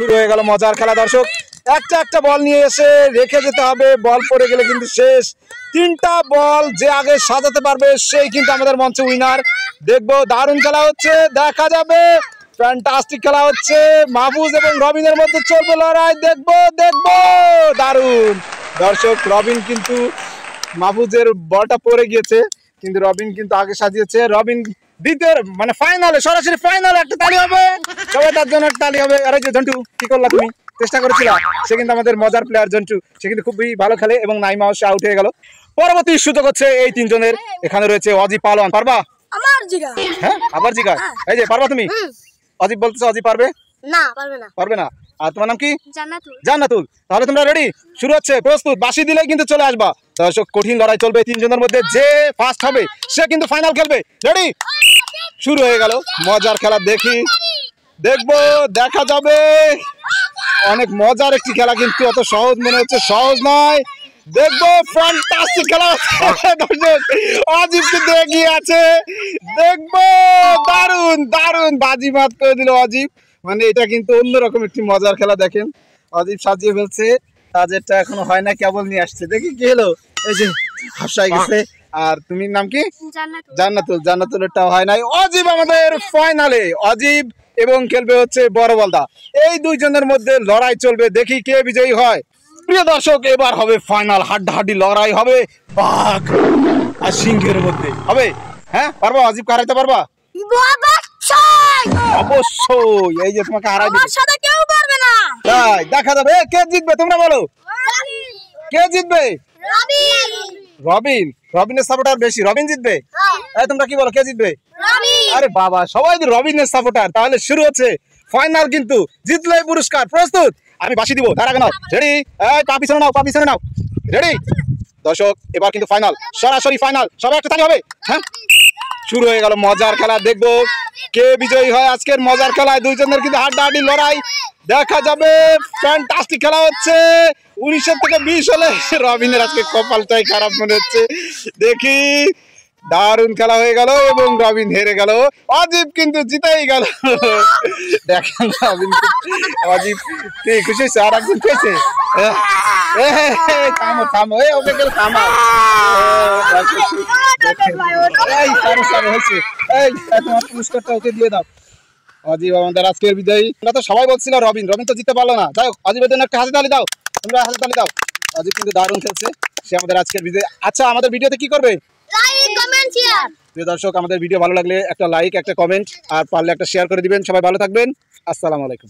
শুরু হয়ে গেল মজার খেলা দর্শক। একটা একটা বল নিয়ে এসে রেখে যেতে হবে, বল পড়ে গেলে কিন্তু শেষ। তিনটা বল যে আগে সাজাতে পারবে সেই কিন্তু আমাদের মঞ্চে উইনার। দেখবো দারুণ খেলা হচ্ছে, দেখা যাবে। ফ্যান্টাস্টিক খেলা হচ্ছে, মাহফুজ এবং রবিনের মধ্যে চলবে লড়াই। দেখবো দেখবো দারুণ দর্শক। রবিন কিন্তু মাহফুজের বলটা পড়ে গিয়েছে, কিন্তু রবিন কিন্তু আগে সাজিয়েছে। রবিন দ্বিতীয় মানে ফাইনালে, সরাসরি ফাইনালে একটা তালি হবে, সবাই তার জন্য একটা তালি হবে। আরে যে জন্টু কি করলা তুমি, চেষ্টা করেছিলা। সে কিন্তু আমাদের মজার প্লেয়ার জন্টু, সে কিন্তু খুবই ভালো খেলে এবং নাইমা সে আউট হয়ে গেল। পরবর্তী সুযোগ হচ্ছে এই তিনজনের। এখানে রয়েছে অজিব পালোয়ান, পারবা? হ্যাঁ আবার জিগা, এই যে পারবা তুমি? অজিব বলতেছো অজিব পারবে না, পারবে না। পারবে না। আর তোমার নাম কি? জান্নাতুল। জান্নাতুল। তাহলে তোমরা রেডি? শুরু হচ্ছে, প্রস্তুত? বাঁশি দিলেই কিন্তু চলে আসবা দর্শক। কঠিন লড়াই চলবে তিনজনের মধ্যে, যে ফার্স্ট হবে সে কিন্তু ফাইনাল খেলবে। রেডি? শুরু হয়ে গেল মজার খেলা। দেখি, দেখবো, দেখা যাবে। অনেক মজার একটি খেলা, কিন্তু অত সহজ মনে হচ্ছে, সহজ নয়। দেখবো, ফ্যান্টাস্টিক খেলা দর্শক। অজিব কিন্তু এগিয়ে আছে, দেখবো। দারুণ দারুণ বাজিমাত করে দিল অজিব। মানে এটা কিন্তু অন্যরকম একটি মজার খেলা। দেখেন অজিব সাজিয়ে ফেলছে, তাদেরটা এখনো হয় না, কেবল নিয়ে আসছে। দেখি কি হলো, এই যে হাসাই গেছে। আর তুমি নাম কি? জান্নাতুল। জান্নাতুলেরটাও হয় নাই। অজিব আমাদের ফাইনালে, অজিব এবং খেলবে হচ্ছে বড় বলদা। এই দুইজনের মধ্যে লড়াই চলবে, দেখি কে বিজয়ী হয়। প্রিয় দর্শক, এবার হবে ফাইনাল, হাড্ডাহাড্ডি লড়াই হবে বাঘ আর সিংহের মধ্যে হবে। হ্যাঁ পারবা? অজিব হারাইতে পারবা? অবশ্যই। এই যে তোমাকে হারাই দিবে, কেউ পারবে না। তাই দেখা যাবে। কে জিতবে তোমরা বলো, কে জিতবে? রবিন। রবিনের সাপোর্টার বেশি, রবিন জিতবে। এই তোমরা কি বলো, কে জিতবে? আরে বাবা, সবাই তো রবিনের সাপোর্টার। তাহলে শুরু হচ্ছে ফাইনাল, কিন্তু জিতলেই পুরস্কার। প্রস্তুত? আমি বাঁশি দিব, তার আগে নাও। রেডি? এই পা পিছনে নাও, পা পিছনে নাও। রেডি দর্শক, এবার কিন্তু ফাইনাল, সরাসরি ফাইনাল। সবাই একটা তালি হবে। হ্যাঁ শুরু হয়ে গেল মজার খেলা। দেখবো কে বিজয়ী হয় আজকের মজার খেলায়। দুইজনের কিন্তু হাড্ডাহাড্ডি লড়াই, দেখা যাবে। ফ্যান্টাস্টিক খেলা হচ্ছে। 19 থেকে 20 হলে রবিনের আজকে কপালটাই খারাপ মনে হচ্ছে। দেখি, দারুণ খেলা হয়ে গেল এবং রবিন হেরে গেল। অজিব কিন্তু জিতেই গেল। দেখেন রবিন, অজিব কি খুশি হয়েছে, আর একজন পেয়েছে। থামো থামো, এই ওকে গেল থামা। তোমার পুরস্কারটা ওকে দিয়ে দাও। অজিব আমাদের আজকের বিজয়ী। আমরা তো সবাই বলছিল রবিন, রবিন তো জিততে পারলো না। যাই হোক, অজিবের জন্য একটা হাতে তালি দাও, তোমরা হাতে তালি দাও। অজিব কিন্তু দারুণ খেলছে, সে আমাদের আজকের বিজয়ী। আচ্ছা, আমাদের ভিডিওতে কি করবে? Like, comment, share. প্রিয় দর্শক, আমাদের ভিডিও ভালো লাগলে একটা লাইক, একটা কমেন্ট, আর পারলে একটা শেয়ার করে দিবেন। সবাই ভালো থাকবেন। আসসালামু আলাইকুম।